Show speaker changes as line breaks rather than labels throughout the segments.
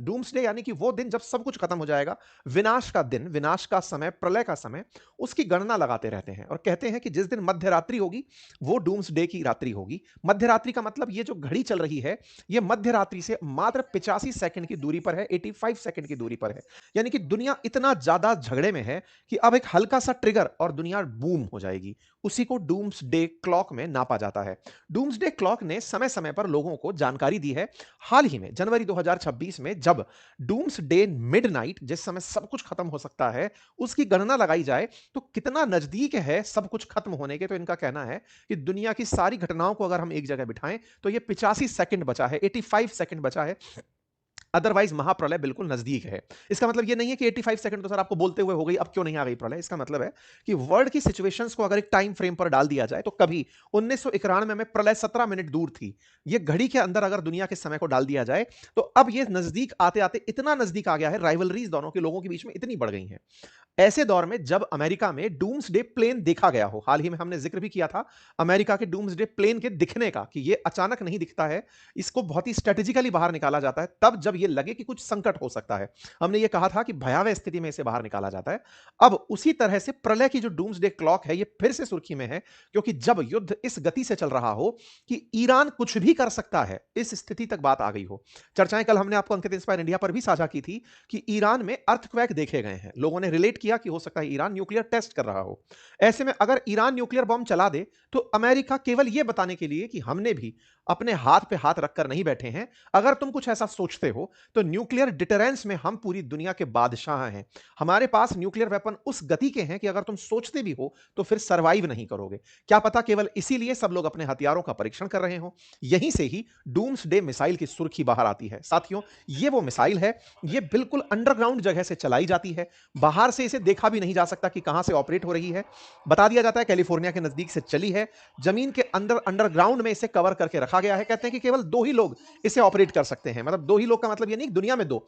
Doomsday यानी कि वो दिन जब सब कुछ खत्म हो जाएगा, विनाश का दिन, विनाश का समय, प्रलय का समय, उसकी गणना लगाते रहते हैं और कहते हैं कि जिस दिन मध्य रात्रि होगी, वो डूम्सडे की रात्रि होगी। मध्य रात्रि का मतलब ये जो घड़ी चल रही है, ये मध्य रात्रि से मात्र 85 सेकंड की दूरी पर है, 85 सेकंड की दूरी पर है। यानी कि दुनिया इतना ज्यादा झगड़े में है कि अब एक हल्का सा ट्रिगर और दुनिया बूम हो जाएगी। उसी को डूम्सडे क्लॉक में नापा जाता है। डूम्सडे क्लॉक ने समय समय पर लोगों को जानकारी दी है। हाल ही में जनवरी 2026 में जब डूम्सडे मिडनाइट, जिस समय सब कुछ खत्म हो सकता है, उसकी गणना लगाई जाए तो कितना नजदीक है सब कुछ खत्म होने के, तो इनका कहना है कि दुनिया की सारी घटनाओं को अगर हम एक जगह बिठाएं तो ये 85 सेकंड बचा है, 85 सेकंड बचा है। अदरवाइज महाप्रलय बिल्कुल नजदीक है। इसका मतलब ये नहीं है कि 85 सेकंड तो सर आपको बोलते हुए हो गई, अब क्यों नहीं आ गई प्रलय। इसका मतलब है कि वर्ल्ड की सिचुएशंस को अगर एक टाइम फ्रेम पर डाल दिया जाए तो कभी 1991 में प्रलय 17 मिनट दूर थी। ये घड़ी के अंदर अगर दुनिया के समय को डाल दिया जाए तो अब ये नजदीक आते आते इतना नजदीक आ गया है, राइवलरीज दोनों के लोगों के बीच में इतनी बढ़ गई हैं। ऐसे दौर में जब अमेरिका में डूम्सडे प्लेन देखा गया हो, हाल ही में हमने जिक्र भी किया था अमेरिका के डूम्सडे प्लेन के दिखने का, कि ये अचानक नहीं दिखता है, इसको बहुत ही स्ट्रेटेजिकली बाहर निकाला जाता है तब जब ये लगे कि कुछ संकट हो सकता है। हमने ये कहा था कि भयावह स्थिति में इसे बाहर निकाला जाता है। अब उसी तरह से प्रलय की जो डूम्सडे क्लॉक है, ये फिर से सुर्खी में है, क्योंकि जब युद्ध इस गति से चल रहा हो कि ईरान कुछ भी कर सकता है, इस स्थिति तक बात आ गई हो। चर्चाएं कल हमने आपको अंकित इंस्पायर इंडिया पर भी साझा की थी कि ईरान में अर्थक्वेक देखे गए हैं। लोगों ने रिलेट किया कि हो सकता है ईरान न्यूक्लियर टेस्ट कर रहा हो। ऐसे में अगर ईरान न्यूक्लियर बॉम्ब चला दे तो अमेरिका केवल यह बताने के लिए कि हमने भी अपने हाथ पे हाथ रखकर नहीं बैठे हैं, अगर तुम कुछ ऐसा सोचते हो तो न्यूक्लियर डिटरेंस में हम पूरी दुनिया के बादशाह हैं। हमारे पास न्यूक्लियर वेपन उस गति के हैं कि अगर तुम सोचते भी हो तो फिर सरवाइव नहीं करोगे। क्या पता केवल इसीलिए सब लोग अपने हथियारों का परीक्षण कर रहे हो। यहीं से ही डूम्सडे मिसाइल की सुर्खी बाहर आती है। साथियों, ये वो मिसाइल है, ये बिल्कुल अंडरग्राउंड जगह से चलाई जाती है, बाहर से इसे देखा भी नहीं जा सकता कि कहां से ऑपरेट हो रही है। बता दिया जाता है कैलिफोर्निया के नजदीक से चली है, जमीन के अंदर अंडरग्राउंड में इसे कवर करके रखा गया है। कहते हैं कि केवल 2 ही लोग इसे ऑपरेट कर सकते हैं। मतलब 2 ही लोग का मतलब ये नहीं दुनिया में 2,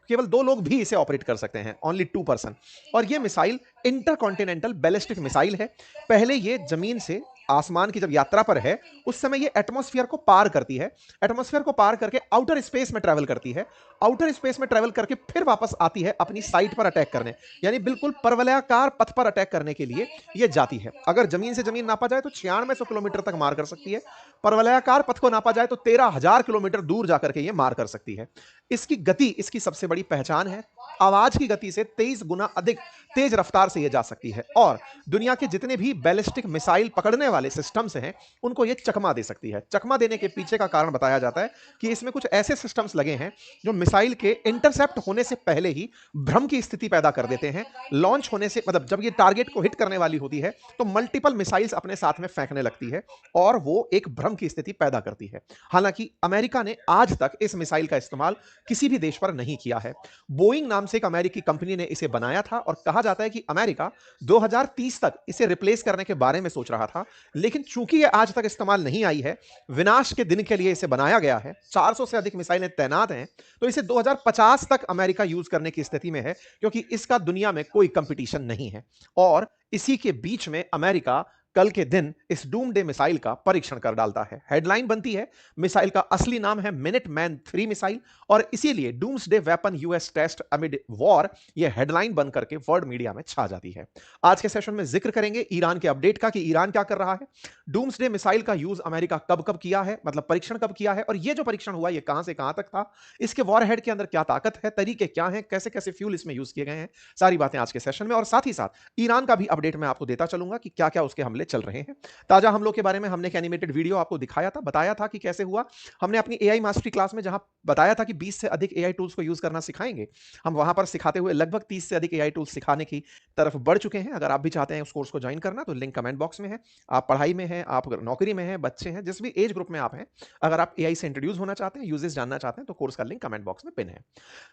केवल 2 लोग भी इसे ऑपरेट कर सकते हैं, ओनली 2 पर्सन। और ये मिसाइल इंटरकॉन्टिनेंटल बैलिस्टिक मिसाइल है। पहले ये जमीन से आसमान की जब यात्रा पर है उस समय ये एटमॉस्फेयर को पार करती है, एटमॉस्फेयर को पार करके आउटर स्पेस में ट्रेवल करती है, आउटर स्पेस में ट्रेवल करके फिर वापस आती है अपनी साइट पर अटैक करने, यानी बिल्कुल परवलयाकार पथ पर अटैक करने के लिए ये जाती है। अगर जमीन से जमीन नापा जाए तो 9600 किलोमीटर तक मार कर सकती है, परवलयाकार पथ को नापा जाए तो 13000 किलोमीटर दूर जाकर के ये मार कर सकती है। इसकी गति इसकी सबसे बड़ी पहचान है। आवाज की गति से 23 गुना अधिक तेज रफ्तार से ये जा सकती है और दुनिया के जितने भी बैलिस्टिक मिसाइल पकड़ने वाले सिस्टम्स हैं उनको ये चकमा दे सकती है। चकमा देने के पीछे का कारण बताया जाता है कि इसमें कुछ ऐसे सिस्टम्स लगे हैं जो मिसाइल के इंटरसेप्ट होने से पहले ही भ्रम की स्थिति पैदा कर देते हैं। लॉन्च होने से मतलब जब ये टारगेट को हिट करने वाली होती है तो मल्टीपल मिसाइल्स अपने साथ में फेंकने लगती है और वो एक भ्रम की स्थिति पैदा करती है। हालांकि अमेरिका ने आज तक इस मिसाइल का इस्तेमाल किसी भी देश पर नहीं किया है। बोइंग नाम से एक अमेरिकी कंपनी ने इसे बनाया था और कहा जाता है कि अमेरिका 2030 तक इसे रिप्लेस करने के बारे में सोच रहा था, लेकिन चूंकि यह आज तक इस्तेमाल नहीं आई है, विनाश के दिन के लिए इसे बनाया गया है, 400 से अधिक मिसाइलें तैनात हैं, तो इसे 2050 तक अमेरिका यूज करने की स्थिति में है, क्योंकि इसका दुनिया में कोई कंपटीशन नहीं है। और इसी के बीच में अमेरिका कल के दिन इस डूमडे मिसाइल का परीक्षण कर डालता है। हेडलाइन बनती है, मिसाइल का असली नाम है मिनट मैन 3 मिसाइल और इसीलिए doomsday weapon US test amid war, यह हेडलाइन बन करके वर्ल्ड मीडिया में छा जाती है। आज के सेशन में जिक्र करेंगे ईरान के अपडेट का कि ईरान क्या कर रहा है, डूम्सडे मिसाइल का यूज अमेरिका कब कब किया है, मतलब परीक्षण कब किया है, और यह जो परीक्षण हुआ यह कहां से कहां तक था, इसके वॉरहेड के अंदर क्या ताकत है, तरीके क्या हैं, कैसे कैसे फ्यूल इसमें यूज किए गए हैं, सारी बातें आज के सेशन में। और साथ ही साथ ईरान का भी अपडेट मैं आपको देता चलूंगा कि क्या क्या उसके हमले चल रहे हैं। ताजा हमलों के बारे में हमने एक एनिमेटेड वीडियो आपको दिखाया था, बताया था कि कैसे हुआ। हमने अपनी एआई मास्टरी क्लास में जहां बताया था कि 20 से अधिक एआई टूल्स को यूज करना सिखाएंगे, हम वहां पर सिखाते हुए लगभग 30 से अधिक एआई टूल्स सिखाने की तरफ बढ़ चुके हैं। अगर आप भी चाहते हैं उस कोर्स को ज्वाइन करना तो लिंक कमेंट बॉक्स में है। आप पढ़ाई में हैं, आप नौकरी में हैं, बच्चे हैं, जिस भी एज ग्रुप में आप हैं, अगर आप एआई से इंट्रोड्यूस होना चाहते हैं, यूजेस जानना चाहते हैं, तो कोर्स का लिंक कमेंट बॉक्स में पिन है।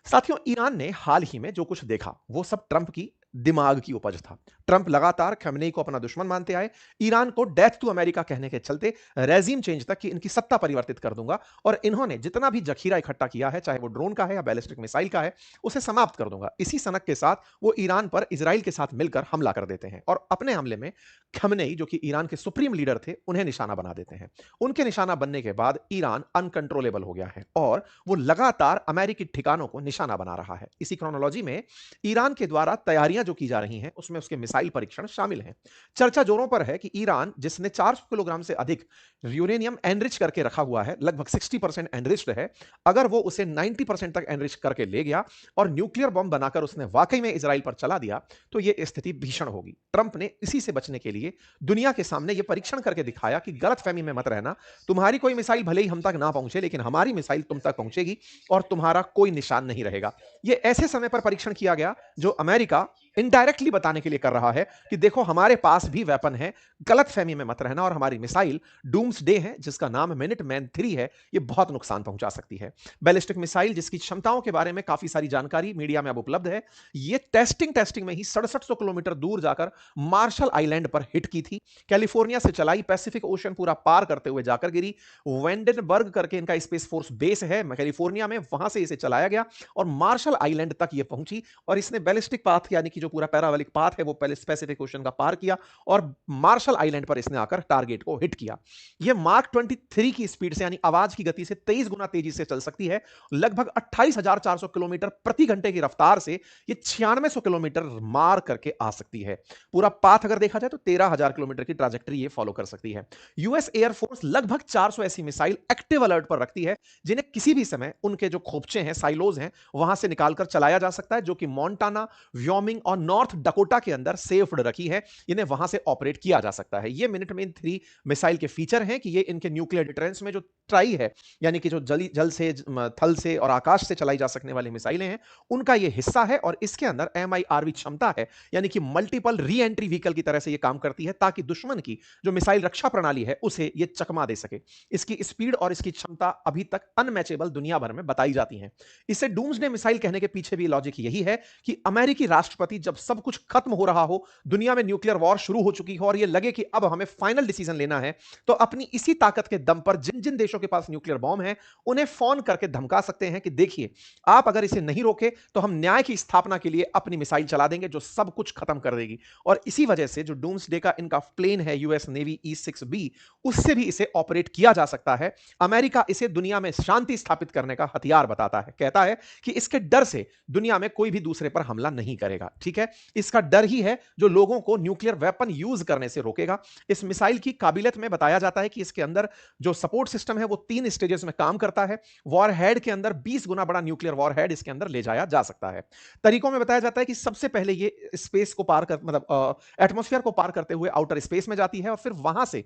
साथियों, ईरान ने हाल ही में जो कुछ देखा वो सब ट्रंप की दिमाग की उपज था। ट्रंप लगातार खamenei को अपना दुश्मन मानते आए, ईरान को डेथ टू अमेरिका कहने के चलते रेजिम चेंज तक कि इनकी सत्ता परिवर्तित कर दूंगा और इन्होंने जितना भी जखीरा इकट्ठा किया है, चाहे वो ड्रोन का है या बैलिस्टिक मिसाइल का है, उसे समाप्त कर दूंगा। इसी सनक के साथ वो ईरान पर इजराइल के साथ मिलकर हमला कर देते हैं और अपने हमले में खamenei, जो कि ईरान के सुप्रीम लीडर थे, उन्हें निशाना बना देते हैं। उनके निशाना बनने के बाद ईरान अनकंट्रोलेबल हो गया है और वो लगातार अमेरिकी ठिकानों को निशाना बना रहा है। इसी क्रोनोलॉजी में ईरान के द्वारा तैयारियां जो की जा रही हैं, उसमें उसके मिसाइल परीक्षण शामिल हैं। चर्चा जोरों पर है कि ईरान, जिसने 400 किलोग्राम से अधिक यूरेनियम एनरिच करके रखा हुआ है, लगभग 60% एनरिच्ड है, अगर वो उसे 90% तक एनरिच करके ले गया और न्यूक्लियर बम बनाकर उसने वाकई में इजराइल पर चला दिया, तो ये स्थिति भीषण होगी। ट्रंप ने इसी से बचने के लिए दुनिया के सामने ये परीक्षण करके दिखाया कि गलतफहमी में मत रहना, तुम्हारी कोई मिसाइल भले ही हम तक ना पहुंचे, लेकिन हमारी मिसाइल तुम तक पहुंचेगी और तुम्हारा कोई निशान नहीं रहेगा। ये ऐसे समय पर परीक्षण किया गया जो अमेरिका इनडायरेक्टली बताने के लिए कर रहा है कि देखो हमारे पास भी वेपन है, गलतफहमी में मत रहना, और हमारी मिसाइल डूम्सडे है, जिसका नाम मिनटमैन 3 है, ये बहुत नुकसान पहुंचा सकती है। बैलिस्टिक मिसाइल, जिसकी क्षमताओं के बारे में काफी सारी जानकारी मीडिया में अब उपलब्ध है, ये टेस्टिंग में ही 6700 किलोमीटर दूर जाकर मार्शल आइलैंड पर हिट की थी। कैलिफोर्निया से चलाई, पैसिफिक ओशन पूरा पार करते हुए जाकर गिरी। वेंडेनबर्ग करके इनका स्पेस फोर्स बेस है कैलिफोर्निया में, वहां से इसे चलाया गया और मार्शल आइलैंड तक ये पहुंची और इसने बैलिस्टिक पाथ, यानी कि जो पूरा पैराबोलिक पाथ है, वो पैसिफिक ओशन का पार किया और मार्शल आइलैंड पर इसने आकर टारगेट को हिट किया। यह मार्क 23 की स्पीड से, यानी आवाज की गति से 23 गुना तेजी से चल सकती है। लगभग 28,400 किलोमीटर प्रति घंटे की रफ्तार से ये 9600 किलोमीटर मार करके आ सकती है। पूरा पाथ अगर देखा जाए तो 13,000 किलोमीटर की ट्रैजेक्टरी ये फॉलो कर सकती है। यूएस एयरफोर्स लगभग 400 ऐसी मिसाइल एक्टिव अलर्ट पर रखती है, जिन्हें किसी भी समय उनके जो खोपचे हैं, साइलोज हैं, वहां से निकालकर चलाया जा सकता है, जो कि मोंटाना, व्योमिंग और नॉर्थ डकोटा के अंदर सेफ्ड रखी है। इन्हें वहां से ऑपरेट किया जा सकता है। ये मिनटमैन 3 मिसाइल के फीचर हैं कि ये इनके न्यूक्लियर डिटरेंस में जो ट्राई है, यानी कि जो जल से, थल से और आकाश से चलाई जा सकने वाली मिसाइलें हैं, उनका ये हिस्सा है और इसके अंदर MIRV क्षमता है, यानी कि मल्टीपल री एंट्री व्हीकल की तरह से ये काम करती है, ताकि दुश्मन की जो मिसाइल रक्षा प्रणाली है उसे ये चकमा दे सके। इसकी स्पीड और इसकी क्षमता अभी तक अनमैचेबल दुनिया भर में बताई जाती है। इसे डूम्सडे मिसाइल कहने के पीछे भी लॉजिक यही है कि अमेरिकी राष्ट्रपति जब सब कुछ खत्म हो रहा हो, दुनिया में न्यूक्लियर वॉर शुरू हो चुकी हो और ये लगे कि अब हमें फाइनल डिसीजन लेना है, तो अपनी इसी ताकत के दम पर जिन जिन देशों के पास न्यूक्लियर बॉम्ब है, उन्हें फोन करके धमका सकते हैं कि देखिए, आप अगर इसे नहीं रोके तो हम न्याय की स्थापना के लिए अपनी मिसाइल चला देंगे जो सब कुछ खत्म कर देगी। और इसी वजह से जो डूम्सडे का इनका प्लेन है, यूएस नेवी E-6B, उससे भी इसे ऑपरेट किया जा सकता है। अमेरिका इसे दुनिया में शांति स्थापित करने का हथियार बताता है, कहता है कि इसके डर से दुनिया में कोई भी दूसरे पर हमला नहीं करेगा। ठीक है, इसका डर ही है जो लोगों को न्यूक्लियर वेपन यूज करने से रोकेगा। इस मिसाइल की काबिलियत में बताया जाता है कि इसके अंदर जो सपोर्ट सिस्टम है वो 3 स्टेजेस में काम करता है। वॉरहेड के अंदर 20 गुना बड़ा न्यूक्लियर वॉरहेड इसके अंदर ले जाया जा सकता है। तरीकों में बताया जाता है कि सबसे पहले ये स्पेस को पार कर, मतलब एटमॉस्फेयर को पार करते हुए आउटर स्पेस में जाती है और फिर वहां से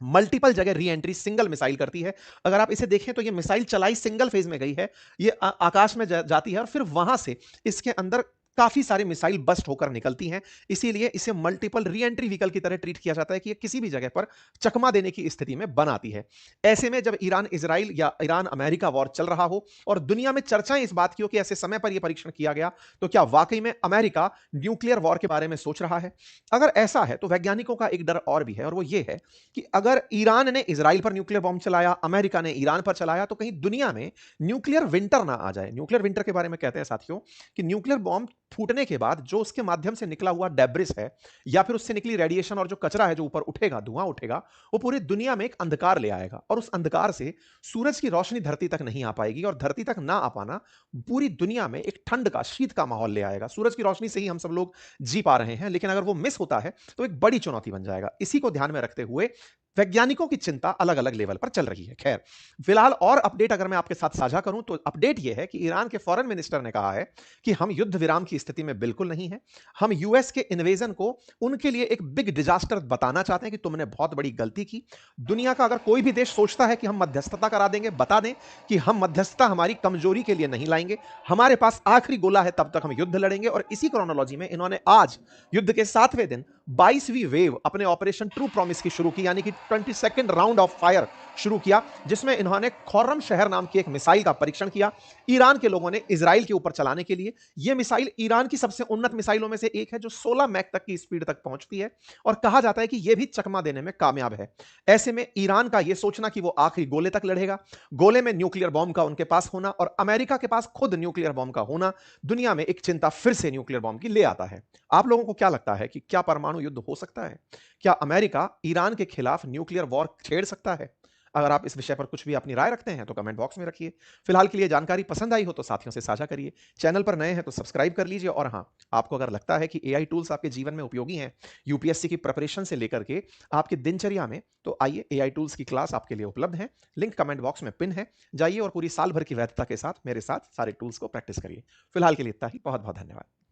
मल्टीपल जगह री एंट्री सिंगल मिसाइल करती है। अगर आप इसे देखें तो ये मिसाइल चलाई सिंगल फेज में गई है, ये आकाश में जाती है और फिर वहां से इसके अंदर काफी सारी मिसाइल बस्ट होकर निकलती हैं। इसीलिए इसे मल्टीपल री एंट्री व्हीकल की तरह ट्रीट किया जाता है कि ये किसी भी जगह पर चकमा देने की स्थिति में बनाती है। ऐसे में जब ईरान इजराइल या ईरान अमेरिका वॉर चल रहा हो और दुनिया में चर्चाएं इस बात की हो कि ऐसे समय पर यह परीक्षण किया गया, तो क्या वाकई में अमेरिका न्यूक्लियर वॉर के बारे में सोच रहा है? अगर ऐसा है तो वैज्ञानिकों का एक डर और भी है, और वो ये है कि अगर ईरान ने इजराइल पर न्यूक्लियर बॉम्ब चलाया, अमेरिका ने ईरान पर चलाया, तो कहीं दुनिया में न्यूक्लियर विंटर ना आ जाए। न्यूक्लियर विंटर के बारे में कहते हैं साथियों कि न्यूक्लियर बॉम्ब फूटने के बाद जो उसके माध्यम से निकला हुआ डेब्रिस है या फिर उससे निकली रेडिएशन और जो कचरा है जो ऊपर उठेगा, धुआं उठेगा, वो पूरी दुनिया में एक अंधकार ले आएगा और उस अंधकार से सूरज की रोशनी धरती तक नहीं आ पाएगी और धरती तक ना आ पाना पूरी दुनिया में एक ठंड का, शीत का माहौल ले आएगा। सूरज की रोशनी से ही हम सब लोग जी पा रहे हैं, लेकिन अगर वो मिस होता है तो एक बड़ी चुनौती बन जाएगा। इसी को ध्यान में रखते हुए वैज्ञानिकों की चिंता अलग अलग लेवल पर चल रही है। खैर, फिलहाल और अपडेट अगर मैं आपके साथ साझा करूं तो अपडेट यह है कि ईरान के फॉरेन मिनिस्टर ने कहा है कि हम युद्ध विराम की स्थिति में बिल्कुल नहीं है। हम यूएस के इन्वेजन को उनके लिए एक बिग डिजास्टर बताना चाहते हैं कि तुमने बहुत बड़ी गलती की। दुनिया का अगर कोई भी देश सोचता है कि हम मध्यस्थता करा देंगे, बता दें कि हम मध्यस्थता हमारी कमजोरी के लिए नहीं लाएंगे। हमारे पास आखिरी गोला है, तब तक हम युद्ध लड़ेंगे। और इसी क्रोनोलॉजी में इन्होंने आज युद्ध के 7वें दिन 22वीं वेव अपने ऑपरेशन ट्रू प्रॉमिस की शुरू की, यानी कि 22nd राउंड ऑफ फायर शुरू किया, जिसमें इन्होंने खुर्रम शहर नाम की एक मिसाइल का परीक्षण किया, ईरान के लोगों ने इज़राइल के ऊपर चलाने के लिए। ये मिसाइल ईरान की सबसे उन्नत मिसाइलों में से एक है, जो 16 मैक तक की स्पीड तक पहुंचती है और कहा जाता है कि यह भी चकमा देने में कामयाब है। ऐसे में ईरान का यह सोचना कि वो आखिरी गोले तक लड़ेगा, गोले में न्यूक्लियर बॉम्ब का उनके पास होना और अमेरिका के पास खुद न्यूक्लियर बॉम्ब का होना, दुनिया में एक चिंता फिर से न्यूक्लियर बॉम्ब की ले आता है। आप लोगों को क्या लगता है कि क्या परमाणु युद्ध हो सकता है? क्या अमेरिका ईरान के खिलाफ न्यूक्लियर वॉर छेड़ सकता है? अगर आप इस विषय पर कुछ भी अपनी राय रखते हैं तो कमेंट बॉक्स में रखिए। फिलहाल के लिए जानकारी पसंद आई हो तो साथियों से साझा करिए। चैनल पर नए हैं तो सब्सक्राइब कर लीजिए और हाँ, आपको अगर लगता है कि एआई टूल्स आपके जीवन में उपयोगी हैं, यूपीएससी की प्रिपरेशन से लेकर के आपकी दिनचर्या में, तो आइए, एआई टूल्स की क्लास आपके लिए उपलब्ध है। लिंक कमेंट बॉक्स में पिन है। जाइए और पूरी साल भर की वैधता के साथ मेरे साथ सारे टूल्स को प्रैक्टिस करिए। फिलहाल के लिए इतना ही। बहुत-बहुत धन्यवाद।